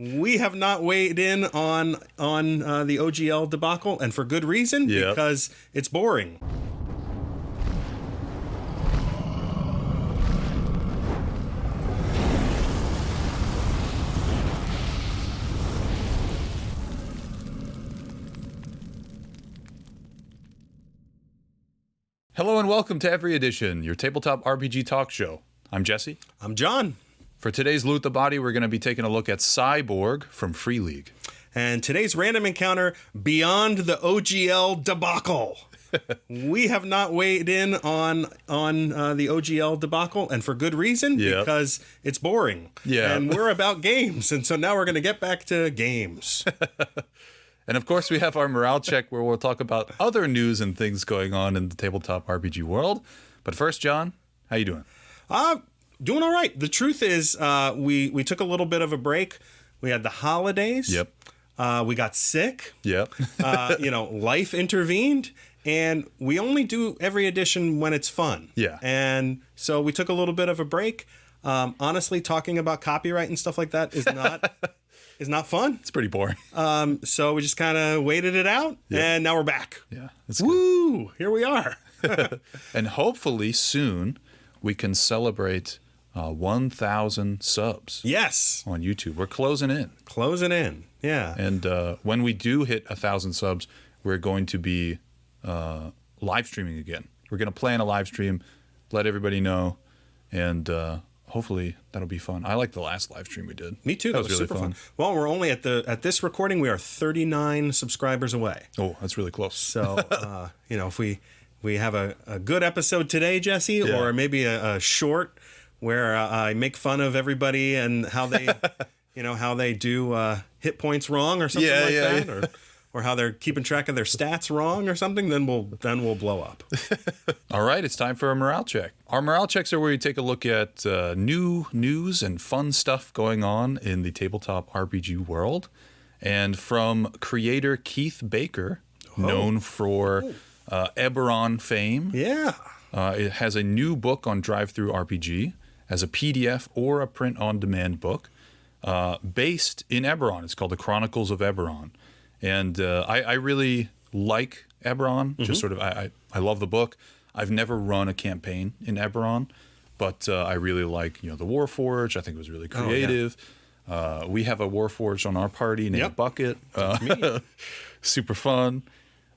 We have not weighed in on the OGL debacle, and for good reason, because it's boring. Hello and welcome to Every Edition, your tabletop RPG talk show. I'm Jesse. I'm John. For today's Loot the Body, we're going to be taking a look at Cy Borg from Free League. And today's random encounter, Beyond the OGL Debacle. We have not weighed in on the OGL debacle, and for good reason, because it's boring. Yeah. And we're about games, and so now we're going to get back to games. And of course, we have our morale check where we'll talk about other news and things going on in the tabletop RPG world. But first, John, how you doing? Doing all right. The truth is, we took a little bit of a break. We had the holidays. Yep. We got sick. Yep. Life intervened, and we only do Every Edition when it's fun. Yeah. And so we took a little bit of a break. Honestly, talking about copyright and stuff like that is not is not fun. It's pretty boring. So we just kind of waited it out, and now we're back. Yeah. Woo! Here we are. And hopefully soon we can celebrate 1,000 subs. Yes. On YouTube. We're closing in. Yeah. And when we do hit 1,000 subs, we're going to be live streaming again. We're going to plan a live stream, let everybody know, and hopefully that'll be fun. I like the last live stream we did. Me too. That was really super fun. Well, we're only at this recording, we are 39 subscribers away. Oh, that's really close. So, if we have a good episode today, Jesse, or maybe a short where I make fun of everybody and how they, how they do hit points wrong or something that, or how they're keeping track of their stats wrong or something, then we'll blow up. All right, it's time for a morale check. Our morale checks are where we take a look at new news and fun stuff going on in the tabletop RPG world. And from creator Keith Baker, known for Eberron fame. Yeah. It has a new book on DrivethruRPG as a PDF or a print-on-demand book based in Eberron. It's called the Chronicles of Eberron. And I really like Eberron. Just sort of, I love the book. I've never run a campaign in Eberron, but I really like the Warforged. I think it was really creative. We have a Warforged on our party named Bucket. Super fun.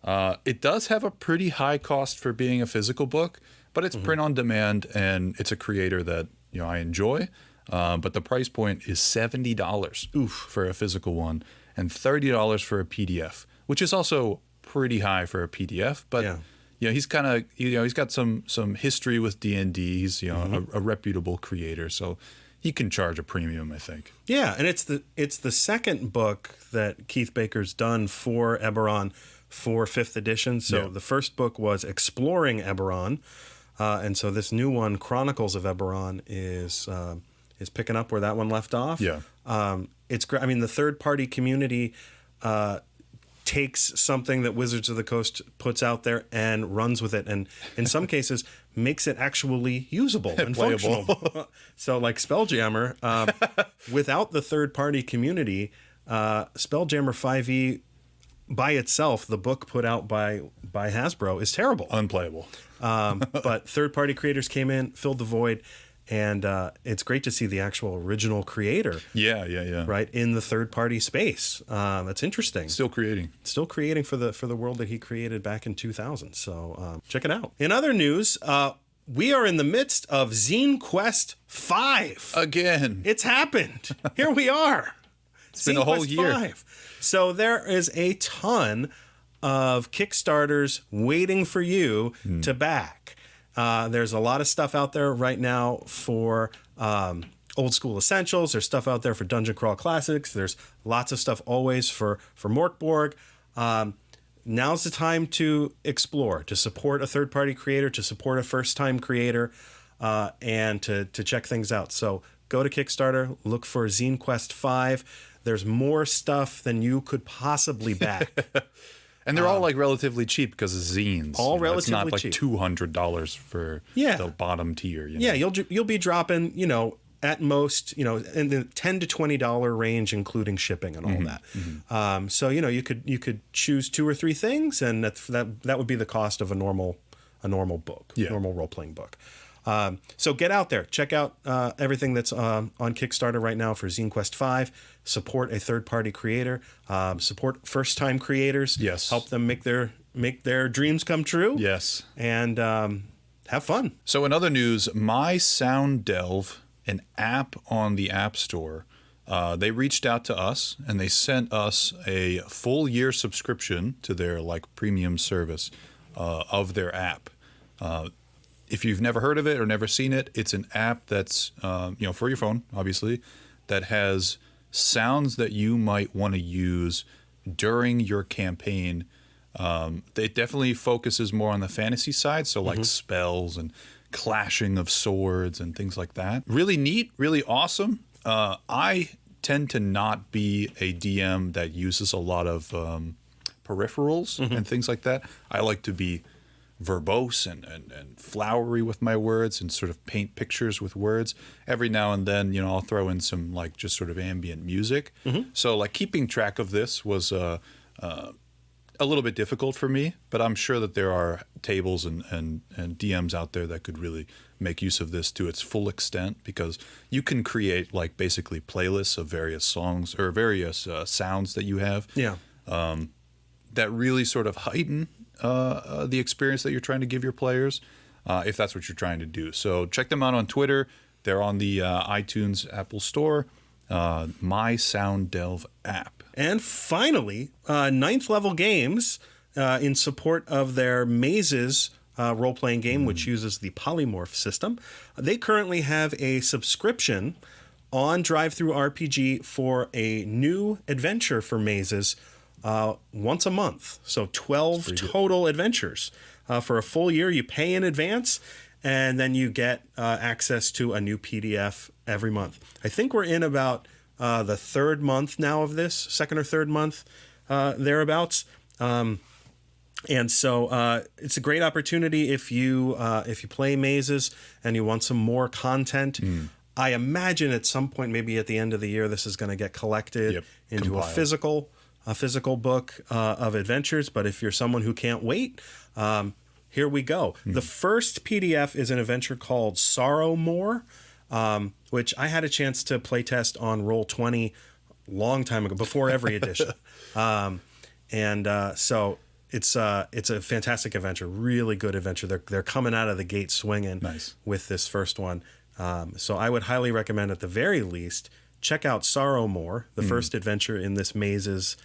It does have a pretty high cost for being a physical book, but it's print on demand, and it's a creator that I enjoy. But the price point is $70 for a physical one, and $30 for a PDF, which is also pretty high for a PDF. But he's kind of he's got some history with D&D. He's a reputable creator, so he can charge a premium, I think. Yeah, and it's the second book that Keith Baker's done for Eberron for 5th edition. So the first book was Exploring Eberron, and so this new one, Chronicles of Eberron, is picking up where that one left off. Yeah. It's great. I mean, the third-party community takes something that Wizards of the Coast puts out there and runs with it, and in some cases makes it actually usable and functional. So, like Spelljammer, without the third-party community, Spelljammer 5e by itself, the book put out by Hasbro, is terrible, unplayable. But third-party creators came in, filled the void. And it's great to see the actual original creator. Yeah. Right in the third-party space. That's interesting. Still creating for the world that he created back in 2000. So check it out. In other news, we are in the midst of Zine Quest 5 again. It's happened. Here we are. It's been a whole year. 5. So there is a ton of Kickstarters waiting for you to back. There's a lot of stuff out there right now for old school essentials. There's stuff out there for Dungeon Crawl Classics. There's lots of stuff always for Morkborg. Now's the time to explore, to support a third-party creator, to support a first-time creator, and to check things out. So go to Kickstarter, look for Zine Quest 5. There's more stuff than you could possibly back. And they're all like relatively cheap because of zines. All relatively cheap. It's not like $200 for the bottom tier. Yeah, you'll be dropping, at most, in the $10 to $20 range, including shipping and all that. So you could choose 2 or 3 things, and that would be the cost of a normal book, normal role playing book. So get out there, check out everything that's on Kickstarter right now for Zine Quest 5. Support a third-party creator. Support first-time creators. Yes. Help them make their dreams come true. Yes. And have fun. So in other news, My Sound Delve, an app on the App Store, they reached out to us and they sent us a full year subscription to their premium service of their app. If you've never heard of it or never seen it, it's an app that's for your phone, obviously, that has sounds that you might want to use during your campaign. It definitely focuses more on the fantasy side, so spells and clashing of swords and things like that. Really neat, really awesome. I tend to not be a DM that uses a lot of peripherals and things like that. I like to be verbose and flowery with my words and sort of paint pictures with words. Every now and then, I'll throw in some just sort of ambient music. So keeping track of this was a little bit difficult for me, but I'm sure that there are tables and DMs out there that could really make use of this to its full extent, because you can create basically playlists of various songs or various sounds that you have that really sort of heighten the experience that you're trying to give your players, if that's what you're trying to do. So check them out on Twitter. They're on the iTunes Apple Store, My Sound Delve app. And finally, Ninth Level Games, in support of their Mazes role-playing game, which uses the polymorph system, they currently have a subscription on DrivethruRPG for a new adventure for Mazes once a month. So 12 total adventures for a full year. You pay in advance, and then you get access to a new PDF every month. I think we're in about the 3rd month now of this, 2nd or 3rd month, thereabouts. And so it's a great opportunity if you play Mazes and you want some more content. I imagine at some point, maybe at the end of the year, this is going to get collected into compiled. a physical book of adventures. But if you're someone who can't wait, here we go. The first PDF is an adventure called Sorrow More, which I had a chance to playtest on Roll20 long time ago, before every edition. So it's a fantastic adventure, really good adventure. They're coming out of the gate swinging with this first one. So I would highly recommend, at the very least, check out Sorrow More, the first adventure in this Mazes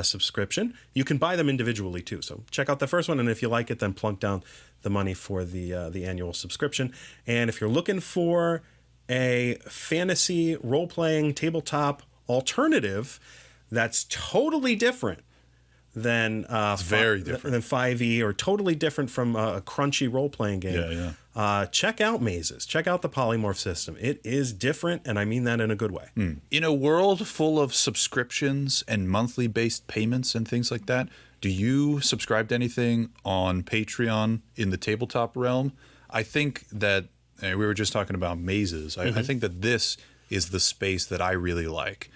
subscription. You can buy them individually too. So check out the first one, and if you like it, then plunk down the money for the annual subscription. And if you're looking for a fantasy role-playing tabletop alternative that's totally different than very different than 5e, or totally different from a crunchy role-playing game, check out Mazes. Check out the polymorph system. It is different, and I mean that in a good way. In a world full of subscriptions and monthly-based payments and things like that, do you subscribe to anything on Patreon in the tabletop realm? I think that we were just talking about Mazes. I think that this is the space that I really like.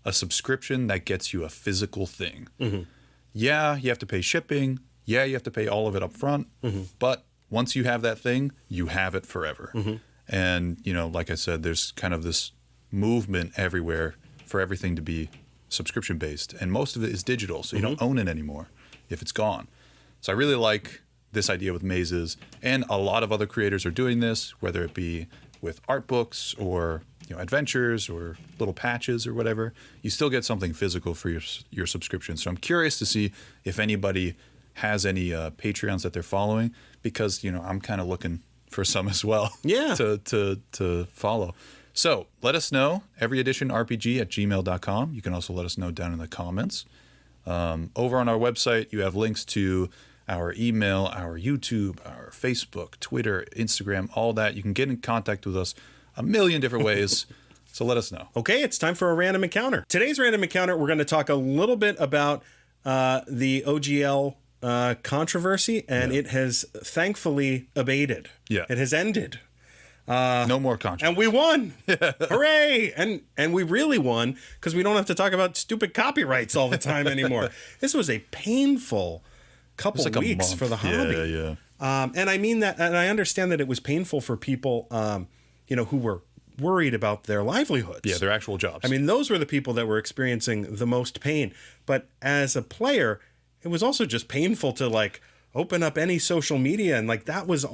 A subscription that gets you a physical thing. Yeah, you have to pay shipping. Yeah, you have to pay all of it up front. But once you have that thing, you have it forever. And, like I said, there's kind of this movement everywhere for everything to be subscription-based. And most of it is digital, so you don't own it anymore if it's gone. So I really like this idea with Mazes. And a lot of other creators are doing this, whether it be with art books or adventures or little patches or whatever. You still get something physical for your subscription. So I'm curious to see if anybody has any Patreons that they're following, because I'm kind of looking for some as well. to follow. So let us know. everyeditionrpg@gmail.com. You can also let us know down in the comments. Over on our website, you have links to our email, our YouTube, our Facebook, Twitter, Instagram, all that. You can get in contact with us a million different ways. So let us know. Okay, it's time for a random encounter. Today's random encounter, we're going to talk a little bit about the OGL controversy, and it has thankfully abated. Yeah. It has ended. No more controversy. And we won. Hooray. And we really won because we don't have to talk about stupid copyrights all the time anymore. This was a painful couple weeks for the hobby. Yeah. And I mean that, and I understand that it was painful for people, who were worried about their livelihoods. Yeah, their actual jobs. I mean, those were the people that were experiencing the most pain. But as a player, it was also just painful to like open up any social media and like that was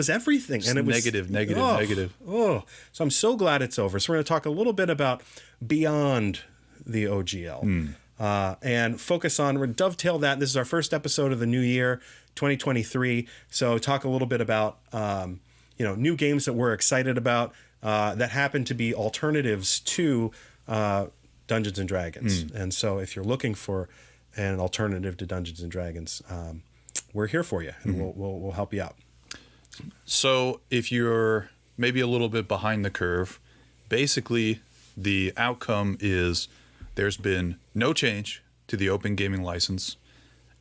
everything. Just and it was negative. Oh, so I'm so glad it's over. So we're going to talk a little bit about beyond the OGL and focus on, dovetail that. This is our first episode of the new year, 2023. So talk a little bit about, new games that we're excited about that happen to be alternatives to Dungeons and Dragons. And so if you're looking for an alternative to Dungeons and Dragons, we're here for you, and we'll help you out. So if you're maybe a little bit behind the curve, basically the outcome is there's been no change to the open gaming license,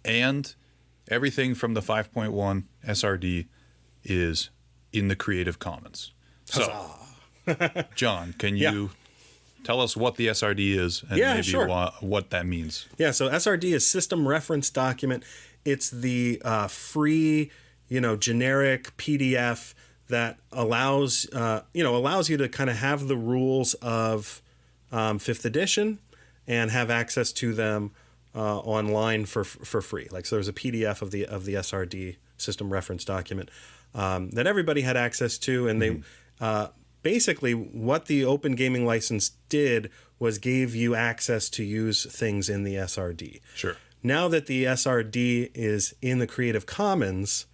and everything from the 5.1 SRD is in the Creative Commons. So, John, can you tell us what the SRD is and maybe what that means? Yeah, so SRD is System Reference Document. It's the free, generic PDF that allows you to kind of have the rules of 5th edition and have access to them online for free. Like, so there's a PDF of the SRD System Reference Document that everybody had access to, and they basically what the Open Gaming License did was gave you access to use things in the SRD. Sure. Now that the SRD is in the Creative Commons,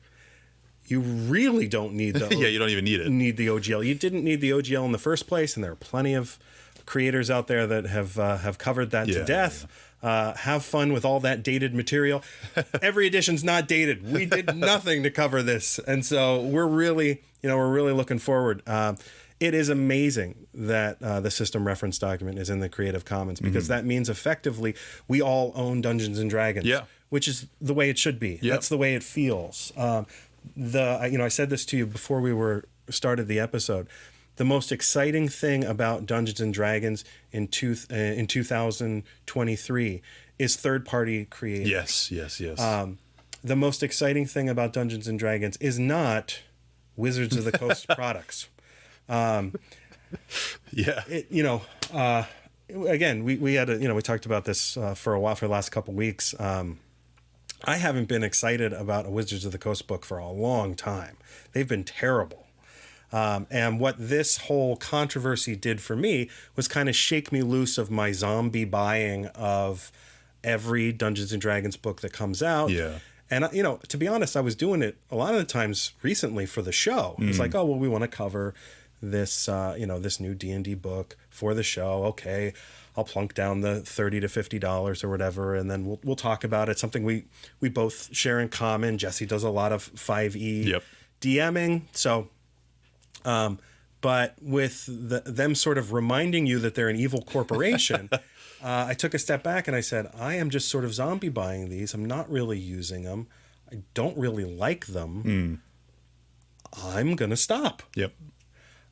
you really don't need the you don't even need it. Need the OGL. You didn't need the OGL in the first place, and there are plenty of creators out there that have covered that to death. Have fun with all that dated material. Every edition's not dated. We did nothing to cover this, and so we're really looking forward. It is amazing that the System Reference Document is in the Creative Commons, because that means effectively we all own Dungeons and Dragons, which is the way it should be. That's the way it feels. I said this to you before we started the episode. The most exciting thing about Dungeons and Dragons in 2023 is third-party creators. Yes. The most exciting thing about Dungeons and Dragons is not Wizards of the Coast products. Again, we had we talked about this for a while, for the last couple of weeks. I haven't been excited about a Wizards of the Coast book for a long time. They've been terrible. And what this whole controversy did for me was kind of shake me loose of my zombie buying of every Dungeons and Dragons book that comes out. Yeah. And, to be honest, I was doing it a lot of the times recently for the show. It's like, we want to cover this, this new D&D book for the show. Okay, I'll plunk down the $30 to $50 or whatever, and then we'll talk about it. Something we both share in common. Jesse does a lot of 5e DMing. So, but with them sort of reminding you that they're an evil corporation, I took a step back and I said, I am just sort of zombie buying these. I'm not really using them. I don't really like them. I'm going to stop. Yep.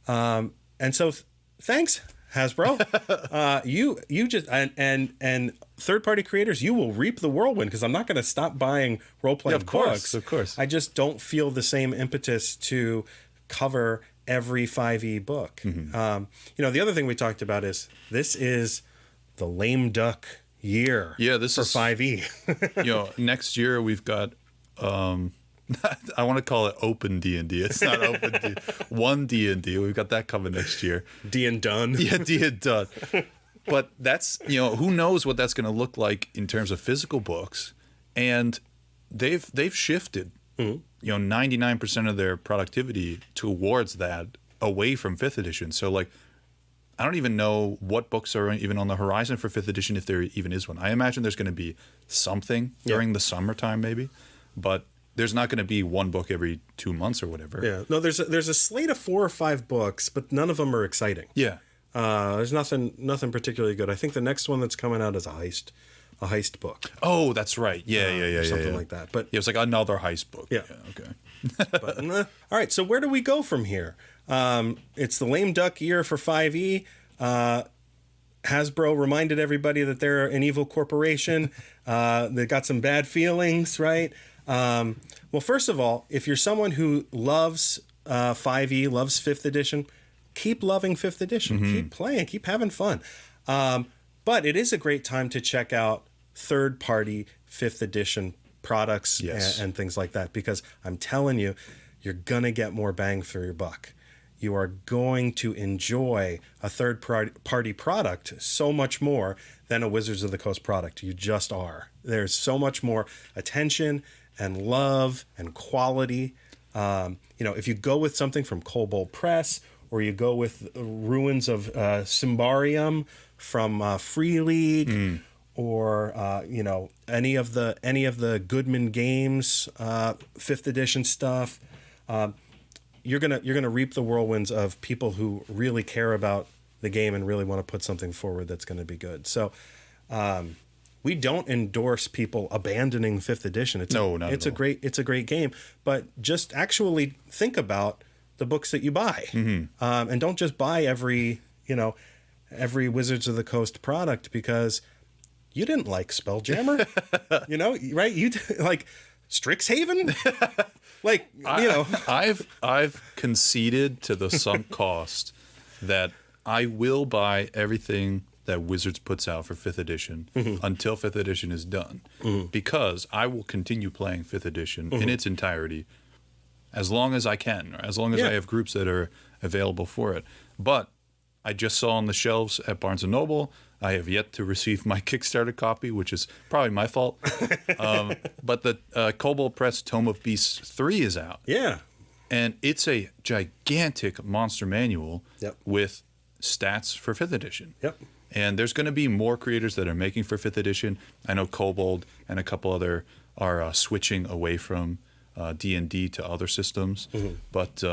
And so thanks, Hasbro. You just, and third-party creators, you will reap the whirlwind, because I'm not going to stop buying role-playing books. Of course. I just don't feel the same impetus to cover every 5e book. The other thing we talked about is this is the lame duck year this for is 5e. Next year we've got I want to call it open D&D. It's not open D. One D&D. We've got that coming next year. D and done. Yeah, D and done. But that's, who knows what that's going to look like in terms of physical books. And they've shifted, 99% of their productivity towards that, away from 5th edition. So, like, I don't even know what books are even on the horizon for 5th edition, if there even is one. I imagine there's going to be something during the summertime, maybe. But there's not going to be one book every 2 months or whatever. Yeah. No, there's a slate of 4 or 5 books, but none of them are exciting. Yeah. There's nothing particularly good. I think the next one that's coming out is a heist a heist book. Oh, that's right. Yeah. Something like that. But it was like another heist book. Yeah. Okay. but, all right. So where do we go from here? It's the lame duck year for 5e. Hasbro reminded everybody that they're an evil corporation. They got some bad feelings, right? Well, first of all, if you're someone who loves 5e, loves 5th edition, keep loving 5th edition. Keep playing. Keep having fun. But it is a great time to check out third-party 5th edition products and things like that, because I'm telling you, you're going to get more bang for your buck. You are going to enjoy a third-party product so much more than a Wizards of the Coast product. You just are. There's so much more attention and love and quality. If you go with something from Kobold Press, or you go with Ruins of Symbarium from Free League, or any of the Goodman Games 5th edition stuff, you're gonna reap the whirlwinds of people who really care about the game and really want to put something forward that's going to be good. So we don't endorse people abandoning 5th edition. It's a great game, but just actually think about the books that you buy, and don't just buy every Wizards of the Coast product because you didn't like Spelljammer, right? You like Strixhaven, I've conceded to the sunk cost that I will buy everything that Wizards puts out for 5th edition until 5th edition is done, because I will continue playing 5th edition in its entirety as long as I can, or as long as I have groups that are available for it. But I just saw on the shelves at Barnes & Noble, I have yet to receive my Kickstarter copy, which is probably my fault. But the Kobold Press Tome of Beasts 3 is out. Yeah. And it's a gigantic monster manual with stats for 5th edition. Yep. And there's going to be more creators that are making for 5th edition. I know Kobold and a couple other are switching away from D&D to other systems. But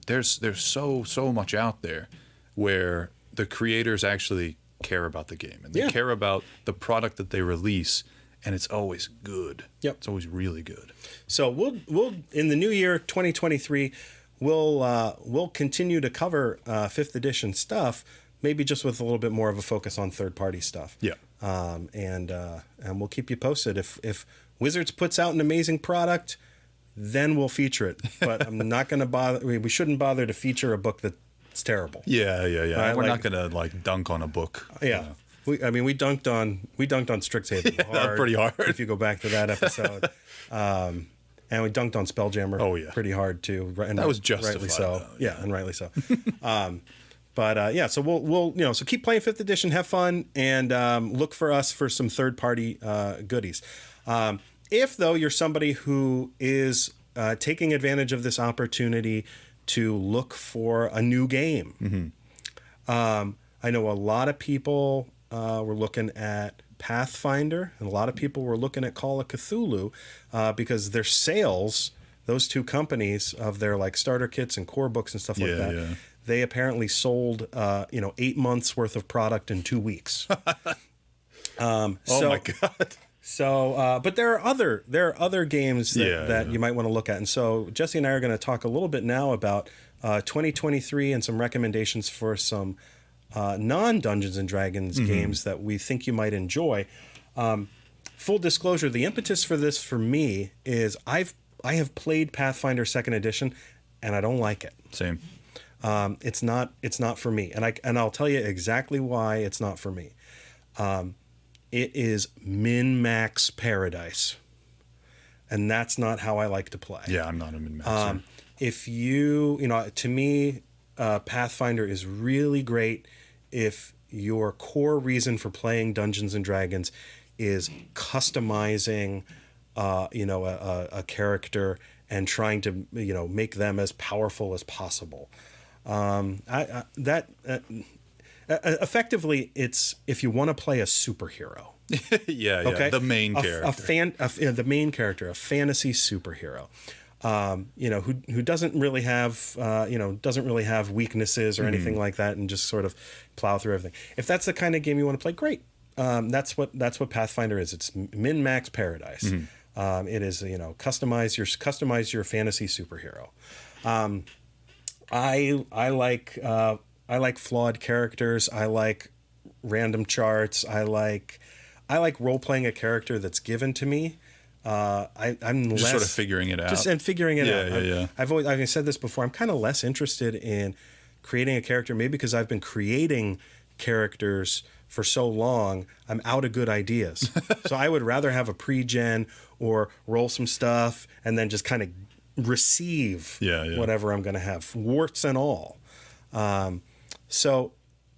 there's so much out there where the creators actually care about the game, and they care about the product that they release, and it's always good. Yep. It's always really good. So we'll in the new year 2023, we'll continue to cover 5th edition stuff, maybe just with a little bit more of a focus on third-party stuff. Yeah. And we'll keep you posted. If Wizards puts out an amazing product, then we'll feature it. But I'm not going to bother. We shouldn't bother to feature a book that's terrible. Yeah. Right? We're not going to dunk on a book. Yeah. We dunked on Strixhaven hard, pretty hard. If you go back to that episode. And we dunked on Spelljammer pretty hard too. And that was justified. Rightly so. Yeah, and rightly so. So we'll so keep playing 5th edition, have fun, and look for us for some third-party goodies. If, though, you're somebody who is taking advantage of this opportunity to look for a new game, I know a lot of people were looking at Pathfinder, and a lot of people were looking at Call of Cthulhu because their sales, those two companies, of their starter kits and core books and stuff like that, they apparently sold 8 months worth of product in 2 weeks. Oh my God. So, but there are other games that you might want to look at. And so Jesse and I are going to talk a little bit now about 2023 and some recommendations for some non-Dungeons & Dragons games that we think you might enjoy. Full disclosure, the impetus for this for me is I have played Pathfinder 2nd edition and I don't like it. Same. It's not for me. And I'll tell you exactly why it's not for me. It is min-max paradise. And that's not how I like to play. Yeah, I'm not a min-maxer. If to me, Pathfinder is really great if your core reason for playing Dungeons and Dragons is customizing, a character and trying to, make them as powerful as possible. Effectively, it's if you want to play a superhero. Okay? The main character. The main character, a fantasy superhero. Who doesn't really have weaknesses or anything like that, and just sort of plow through everything. If that's the kind of game you want to play, great. that's what Pathfinder is. It's min-max paradise. It is, customize your fantasy superhero. I like flawed characters. I like random charts. I like role playing a character that's given to me. I'm just less sort of figuring it out. Figuring it out. Yeah. I've said this before. I'm kind of less interested in creating a character, maybe because I've been creating characters for so long, I'm out of good ideas. So I would rather have a pre-gen or roll some stuff and then just kind of receive whatever I'm going to have, warts and all. So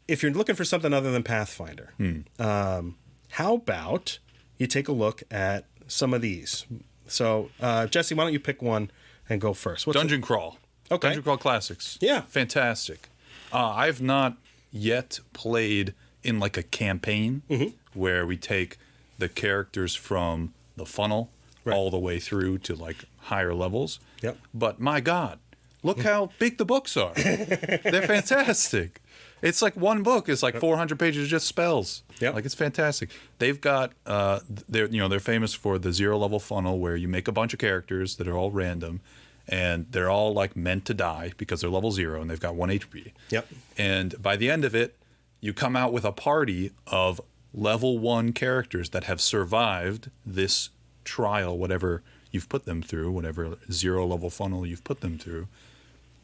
if you're looking for something other than Pathfinder, how about you take a look at some of these? So, Jesse, why don't you pick one and go first? Dungeon Crawl. Okay. Dungeon Crawl Classics. Yeah. Fantastic. I've not yet played in like a campaign where we take the characters from the funnel all the way through to like higher levels. Yep. But my God, look how big the books are. They're fantastic. It's like one book is like 400 pages of just spells. Yep. Like it's fantastic. They've got they're famous for the 0 level funnel where you make a bunch of characters that are all random and they're all like meant to die because they're level 0 and they've got 1 HP. Yep. And by the end of it, you come out with a party of level 1 characters that have survived this trial, whatever you've put them through, whatever 0 level funnel you've put them through.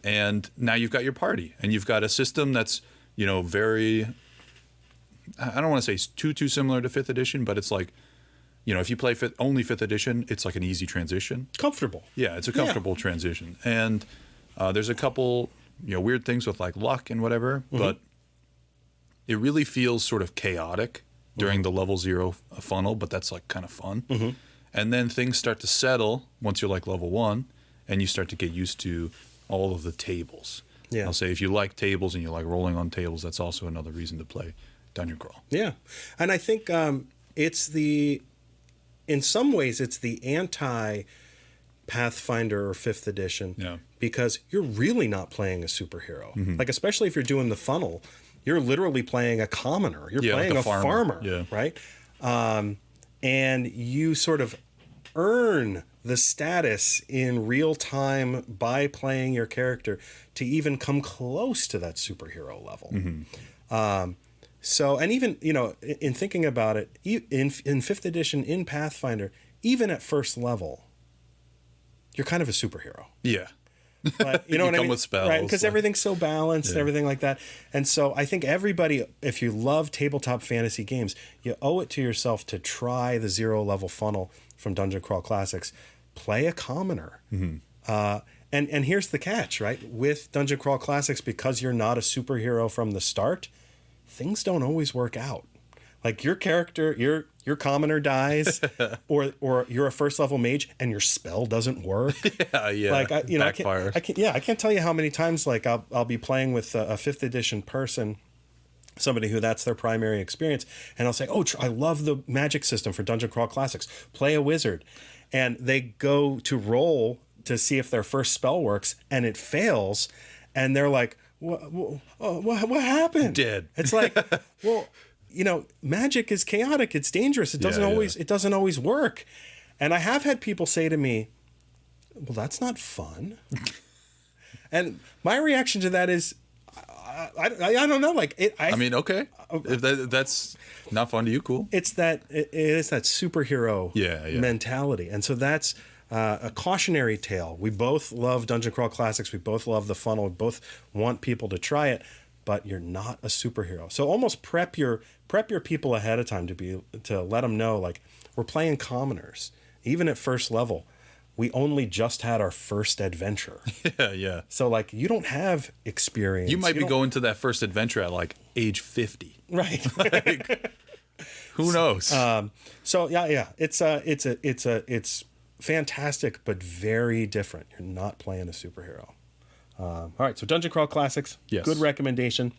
And now you've got your party and you've got a system that's, very, I don't want to say too similar to 5th edition, but it's like, if you play only 5th edition, it's like an easy transition. Comfortable. Yeah, it's a comfortable transition. And there's a couple, weird things with like luck and whatever, but it really feels sort of chaotic during the level 0 funnel, but that's like kind of fun. And then things start to settle once you're like level 1 and you start to get used to all of the tables. Yeah. I'll say if you like tables and you like rolling on tables, that's also another reason to play Dungeon Crawl. Yeah. And I think in some ways, it's the anti-Pathfinder or 5th edition. Yeah. Because you're really not playing a superhero. Like, especially if you're doing the funnel, you're literally playing a commoner. You're playing like a farmer, right? And you sort of earn the status in real time by playing your character to even come close to that superhero level. So, and even, in thinking about it, in 5th edition, in Pathfinder, even at first level, you're kind of a superhero. Yeah. But you know what I mean? With spells, right? Because everything's so balanced and everything like that. And so I think everybody, if you love tabletop fantasy games, you owe it to yourself to try the 0 level funnel from Dungeon Crawl Classics. Play a commoner. And here's the catch, right? With Dungeon Crawl Classics, because you're not a superhero from the start, things don't always work out. Like your character, your commoner dies, or you're a first level mage and your spell doesn't work. Yeah. Like Backfires. I can't tell you how many times like I'll be playing with a 5th edition person, somebody who that's their primary experience, and I'll say, "Oh, I love the magic system for Dungeon Crawl Classics. Play a wizard," and they go to roll to see if their first spell works, and it fails, and they're like, "What happened?" Dead. It's like, well. Magic is chaotic. It's dangerous. It doesn't always work. And I have had people say to me, well, that's not fun. And my reaction to that is, I don't know. Like okay. If that's not fun to you, cool. It is that superhero mentality. And so that's a cautionary tale. We both love Dungeon Crawl Classics. We both love the funnel. We both want people to try it. But you're not a superhero. So almost prep your people ahead of time to let them know, like, we're playing commoners. Even at first level, we only just had our first adventure. Yeah. So like, you don't have experience. You might be going to that first adventure at like age 50. Right. Like, who knows? So yeah. It's fantastic, but very different. You're not playing a superhero. All right, so Dungeon Crawl Classics, good recommendation.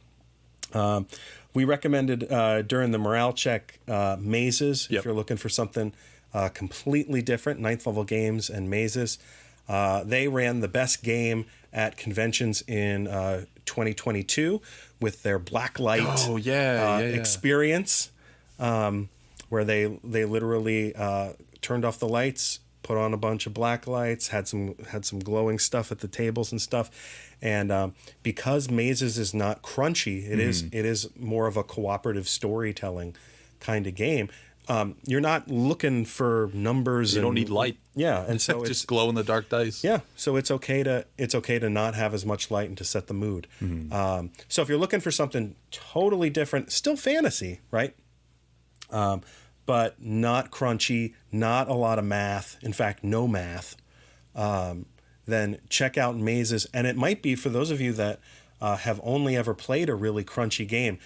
We recommended during the morale check mazes, if you're looking for something completely different, 9th level games and mazes. They ran the best game at conventions in 2022 with their Blacklight experience. where they literally turned off the lights, put on a bunch of black lights, had some glowing stuff at the tables and stuff, and because Mazes is not crunchy, it is more of a cooperative storytelling kind of game. You're not looking for numbers. You don't need light. Yeah, and so just glow in the dark dice. Yeah, so it's okay to not have as much light and to set the mood. So if you're looking for something totally different, still fantasy, right? But not crunchy, not a lot of math. In fact, no math. Then check out Mazes, and it might be for those of you that have only ever played a really crunchy game.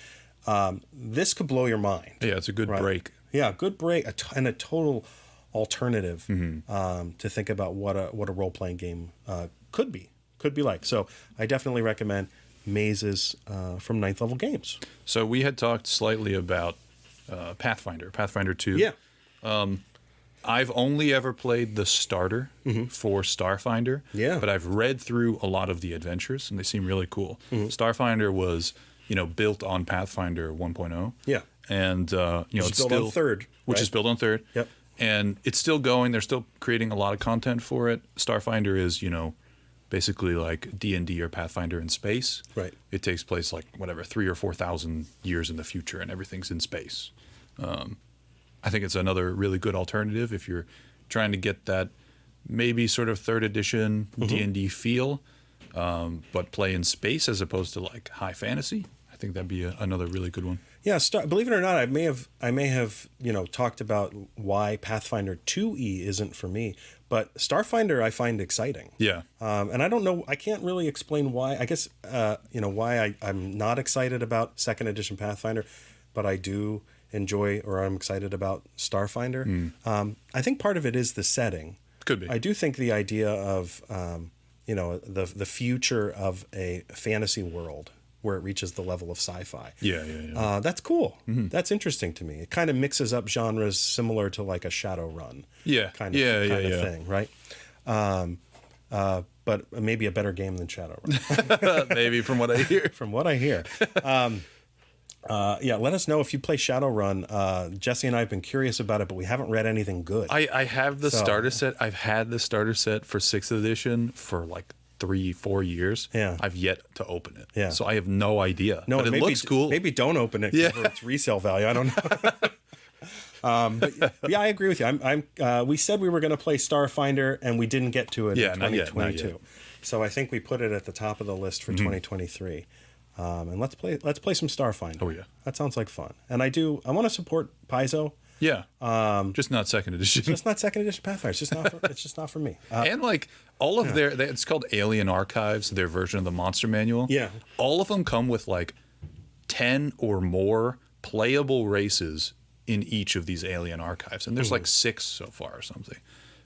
This could blow your mind. Yeah, it's a good break. Yeah, good break, and a total alternative to think about what a role playing game could be like. So I definitely recommend Mazes from Ninth Level Games. So we had talked slightly about Pathfinder 2. Yeah. I've only ever played the starter for Starfinder. Yeah. But I've read through a lot of the adventures, and they seem really cool. Starfinder was, built on Pathfinder 1.0. Yeah. And it's built still on third, which right? is built on third. Yep. And it's still going. They're still creating a lot of content for it. Starfinder is, basically like D&D or Pathfinder in space. Right. It takes place 3,000 or 4,000 years in the future, and everything's in space. I think it's another really good alternative if you're trying to get that maybe sort of third edition D&D feel, but play in space as opposed to high fantasy. I think that'd be another really good one. Yeah, believe it or not, I may have talked about why Pathfinder 2e isn't for me, but Starfinder I find exciting. Yeah. And I don't know, I can't really explain why. I guess why I'm not excited about second edition Pathfinder, but I do enjoy, or I'm excited about Starfinder. I think part of it is the setting. Could be. I do think the idea of the future of a fantasy world where it reaches the level of sci-fi. Yeah. That's cool. That's interesting to me. It kind of mixes up genres similar to like a Shadowrun. Kind of thing, right? But maybe a better game than Shadowrun. Maybe from what I hear. From what I hear. Let us know if you play Shadowrun. Jesse and I have been curious about it, but we haven't read anything good. I have the starter set. I've had the starter set for 6th edition for 3-4 years. Yeah. I've yet to open it. Yeah. So I have no idea. No, but it looks cool. Maybe don't open it for its resale value. I don't know. But I agree with you. We said we were going to play Starfinder, and we didn't get to it in 2022. Not yet. So I think we put it at the top of the list for 2023. And let's play some Starfinder. Oh yeah, that sounds like fun. And I want to support Paizo. Yeah. Just not second edition. Just not second edition Pathfinder. It's just not for me. And all of it's called Alien Archives, their version of the monster manual. Yeah. All of them come with 10 or more playable races in each of these Alien Archives, and there's 6 so far or something.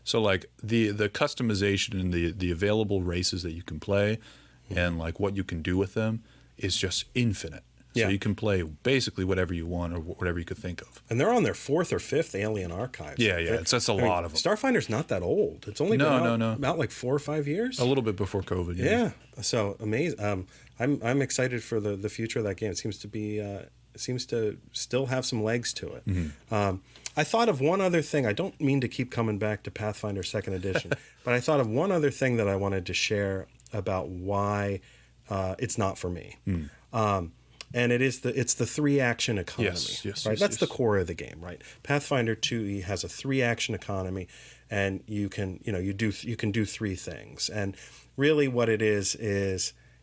So the customization and the available races that you can play, and what you can do with them is just infinite. So you can play basically whatever you want or whatever you could think of. And they're on their 4th or 5th Alien Archives. Yeah. That's a lot of them. Starfinder's not that old. It's only been about 4 or 5 years. A little bit before COVID. Yeah. So amazing. I'm excited for the future of that game. It seems to still have some legs to it. I thought of one other thing. I don't mean to keep coming back to Pathfinder 2nd edition, but I thought of one other thing that I wanted to share about why it's not for me. And it's the 3-action economy. Yes, right? That's the core of the game, right? Pathfinder 2e has a 3-action economy, and you can do 3 things. And really, what it is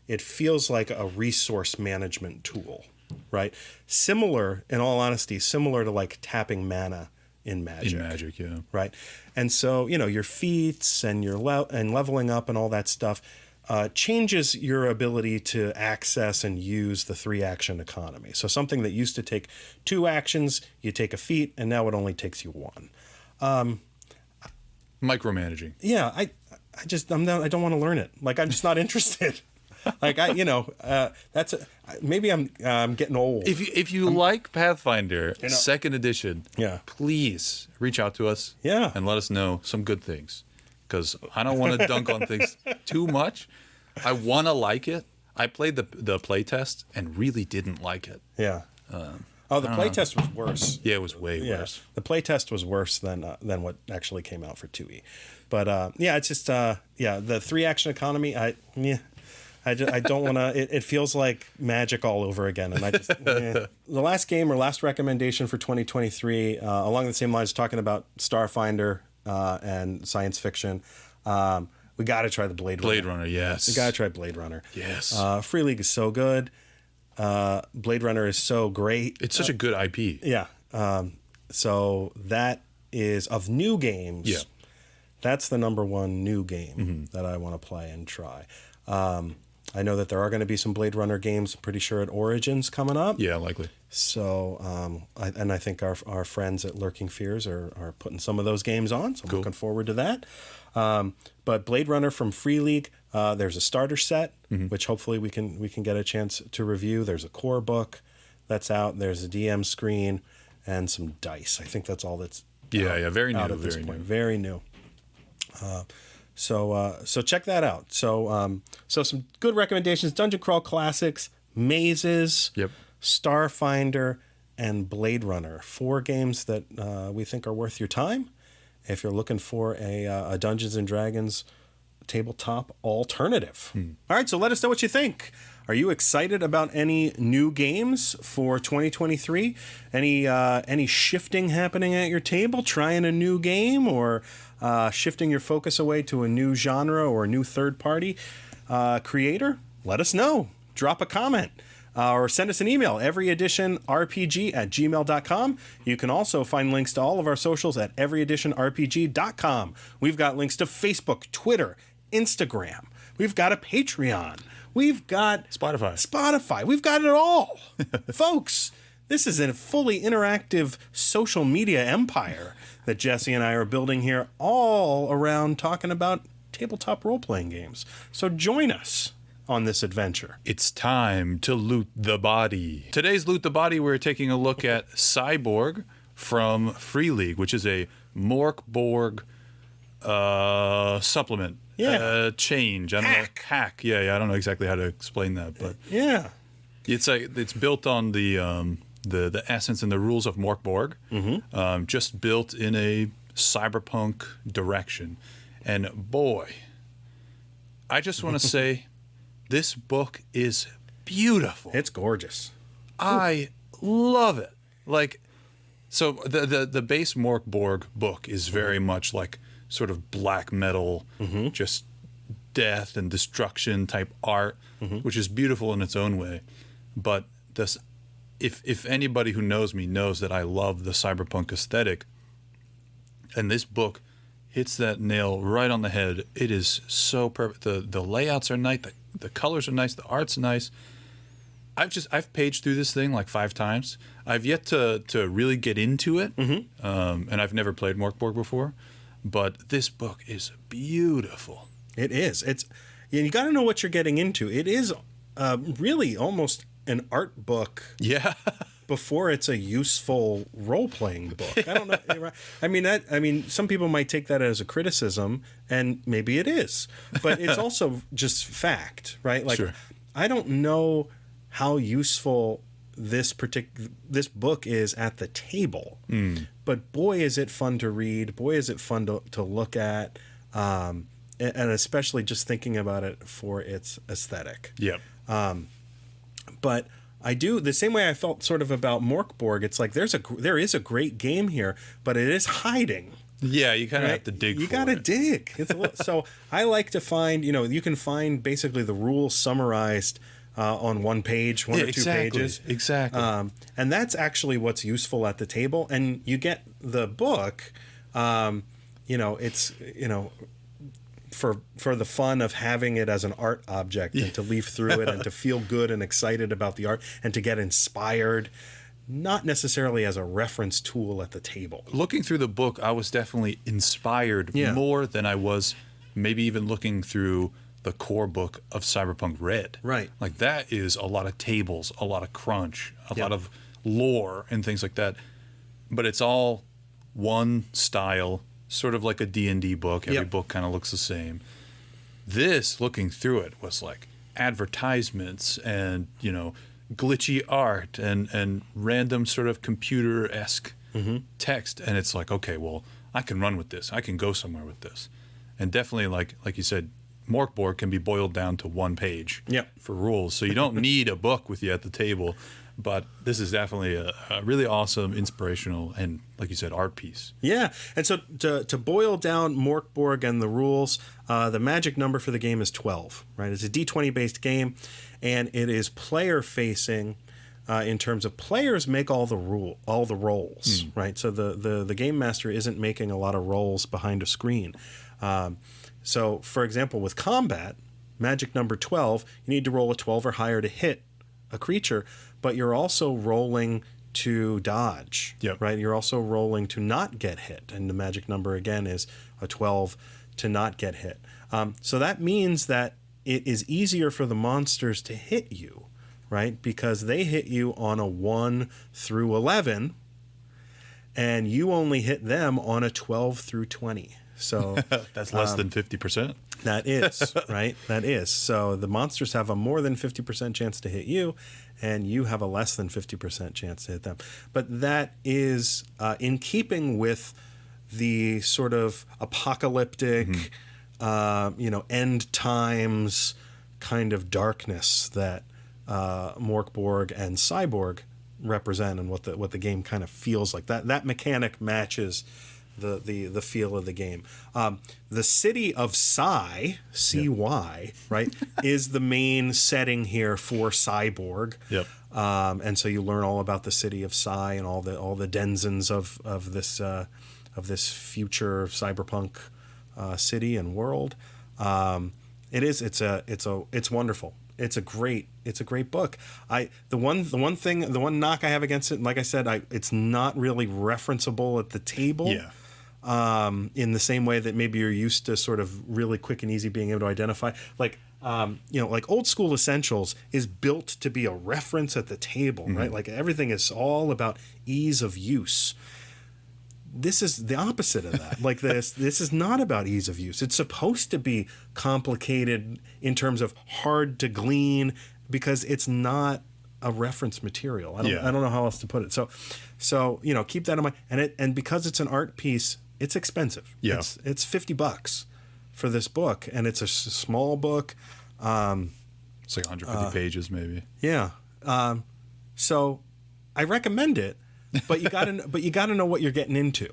it feels like a resource management tool, right? Similar, in all honesty, to tapping mana in Magic. In Magic, yeah. Right, and so your feats and your and leveling up and all that stuff. Changes your ability to access and use the 3-action economy. So something that used to take 2 actions, you take a feat, and now it only takes you 1. Micromanaging. Yeah, I don't want to learn it. I'm just not interested. Maybe I'm getting old. If you like Pathfinder 2nd edition, please reach out to us. Yeah. And let us know some good things. Because I don't want to dunk on things too much. I want to like it. I played the play test and really didn't like it. Yeah. Oh, the playtest was worse. Yeah, it was way worse. The playtest was worse than what actually came out for 2E. But it's just the 3-action economy. I don't want to. It feels like Magic all over again, and I just the last game or last recommendation for 2023 along the same lines, talking about Starfinder and science fiction. We got to try the Blade Runner. Blade Runner, yes. We got to try Blade Runner. Yes. Free League is so good. Blade Runner is so great. It's such a good IP. Yeah. So that is of new games. Yeah. That's the number one new game that I want to play and try. I know that there are going to be some Blade Runner games, I'm pretty sure, at Origins coming up. Yeah, likely. So, I think our friends at Lurking Fears are putting some of those games on, so I'm looking forward to that. But Blade Runner from Free League, there's a starter set, which hopefully we can get a chance to review. There's a core book that's out. There's a DM screen and some dice. I think that's all that's very new. Out at this point. Very new. So check that out. So some good recommendations: Dungeon Crawl Classics, Mazes, Starfinder, and Blade Runner. 4 games that we think are worth your time if you're looking for a Dungeons and Dragons tabletop alternative. All right, so let us know what you think. Are you excited about any new games for 2023? Any shifting happening at your table? Trying a new game, or shifting your focus away to a new genre or a new third-party creator? Let us know. Drop a comment. Or send us an email, everyeditionrpg@gmail.com. You can also find links to all of our socials at everyeditionrpg.com. We've got links to Facebook, Twitter, Instagram. We've got a Patreon. We've got Spotify. We've got it all. Folks, this is a fully interactive social media empire that Jesse and I are building here, all around talking about tabletop role-playing games. So join us on this adventure. It's time to loot the body. Today's Loot the Body, we're taking a look at Cy Borg from Free League, which is a Mork Borg supplement. Change. I don't know. Hack. Yeah, I don't know exactly how to explain that, but it's built on the essence and the rules of Mork Borg, just built in a cyberpunk direction. And boy, I just want to say, this book is beautiful. It's gorgeous. I love it. Like, so the base Mork Borg book is very much like sort of black metal, just death and destruction type art, which is beautiful in its own way. But this, if anybody who knows me knows that I love the cyberpunk aesthetic, and this book hits that nail right on the head. It is so perfect. The layouts are nice. The colors are nice. The art's nice. I've paged through this thing like 5 times. I've yet to really get into it, and I've never played Mork Borg before. But this book is beautiful. It is. You got to know what you're getting into. It is really almost an art book. Yeah. Before it's a useful role-playing book. I don't know. I mean, some people might take that as a criticism, and maybe it is. But it's also just fact, right? Like, sure. I don't know how useful this book is at the table. But boy, is it fun to read. Boy, is it fun to look at. And especially just thinking about it for its aesthetic. Yep. But I do the same way I felt sort of about Mork Borg. It's like there is a great game here, but it is hiding. Yeah, you kind of have to dig. You got to dig. So I like to find. You can find basically the rules summarized on one page, one or 2 pages. Exactly. And that's actually what's useful at the table. And you get the book. It's for the fun of having it as an art object and to leaf through it and to feel good and excited about the art and to get inspired, not necessarily as a reference tool at the table. Looking through the book, I was definitely inspired more than I was maybe even looking through the core book of Cyberpunk Red. Right. Like that is a lot of tables, a lot of crunch, a lot of lore and things like that. But it's all one style, sort of like a D&D book. Every book kind of looks the same. This, looking through it, was like advertisements and, glitchy art and random sort of computer-esque text. And it's like, okay, well, I can run with this. I can go somewhere with this. And definitely, like you said, Morkborg can be boiled down to one page for rules. So you don't need a book with you at the table. But this is definitely a really awesome, inspirational, and, like you said, art piece. Yeah. And so to boil down Morkborg and the rules, the magic number for the game is 12, right? It's a D20-based game, and it is player-facing in terms of players make all the rolls, right? So the game master isn't making a lot of rolls behind a screen. So, for example, with combat, magic number 12, you need to roll a 12 or higher to hit a creature, but you're also rolling to dodge, right? You're also rolling to not get hit, and the magic number, again, is a 12 to not get hit. So that means that it is easier for the monsters to hit you, right? Because they hit you on a 1 through 11, and you only hit them on a 12 through 20. So that's less than 50%. That is, right? That is. So the monsters have a more than 50% chance to hit you, and you have a less than 50% chance to hit them. But that is in keeping with the sort of apocalyptic, end times kind of darkness that Morkborg and Cy Borg represent, and what the game kind of feels like. That mechanic matches the feel of the game. The city of Cy, C-Y, right, is the main setting here for Cy Borg. And so you learn all about the city of Cy and all the denizens of this future cyberpunk city and world. It's wonderful. It's a great book. The one knock I have against it, like I said, it's not really referenceable at the table. In the same way that maybe you're used to sort of really quick and easy being able to identify. Like Old School Essentials is built to be a reference at the table, right? Like everything is all about ease of use. This is the opposite of that. Like this is not about ease of use. It's supposed to be complicated in terms of hard to glean because it's not a reference material. I don't know how else to put it. So keep that in mind. And because it's an art piece, it's expensive. It's $50 for this book, and it's a small book. It's like 150 pages, maybe. So I recommend it, but you gotta know what you're getting into,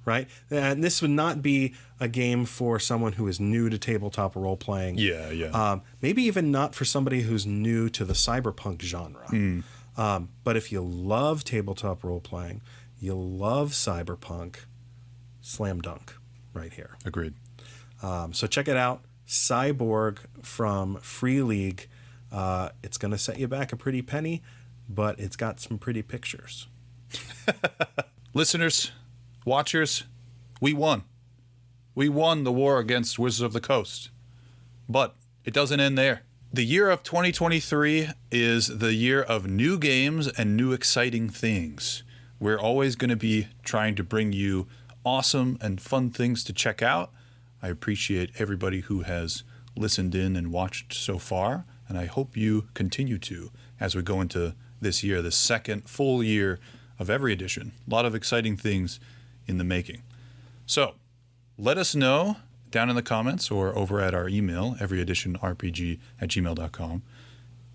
right? And this would not be a game for someone who is new to tabletop role playing. Maybe even not for somebody who's new to the cyberpunk genre. But if you love tabletop role playing, you love cyberpunk, slam dunk right here. Agreed. So check it out. Cy Borg from Free League. It's going to set you back a pretty penny, but it's got some pretty pictures. Listeners, watchers, we won. We won the war against Wizards of the Coast. But it doesn't end there. The year of 2023 is the year of new games and new exciting things. We're always going to be trying to bring you awesome and fun things to check out. I appreciate everybody who has listened in and watched so far, and I hope you continue to as we go into this year, the second full year of every edition. A lot of exciting things in the making. So let us know down in the comments or over at our email, everyeditionrpg@gmail.com,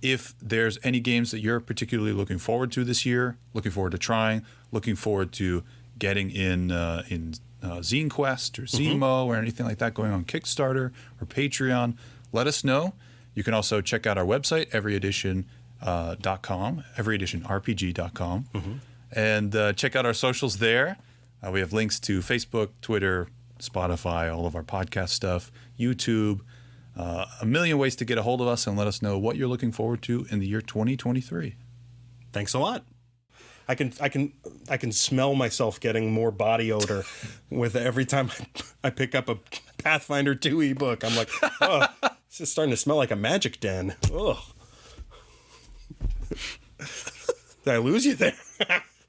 if there's any games that you're particularly looking forward to this year, looking forward to trying, looking forward to getting in Zine Quest or Zemo or anything like that going on Kickstarter or Patreon. Let us know. You can also check out our website, everyedition.com, everyeditionrpg.com, and check out our socials there. We have links to Facebook, Twitter, Spotify, all of our podcast stuff, YouTube, a million ways to get a hold of us and let us know what you're looking forward to in the year 2023. Thanks a lot. I can smell myself getting more body odor with every time I pick up a Pathfinder 2 ebook. I'm like, oh, this is starting to smell like a magic den. Ugh. Did I lose you there?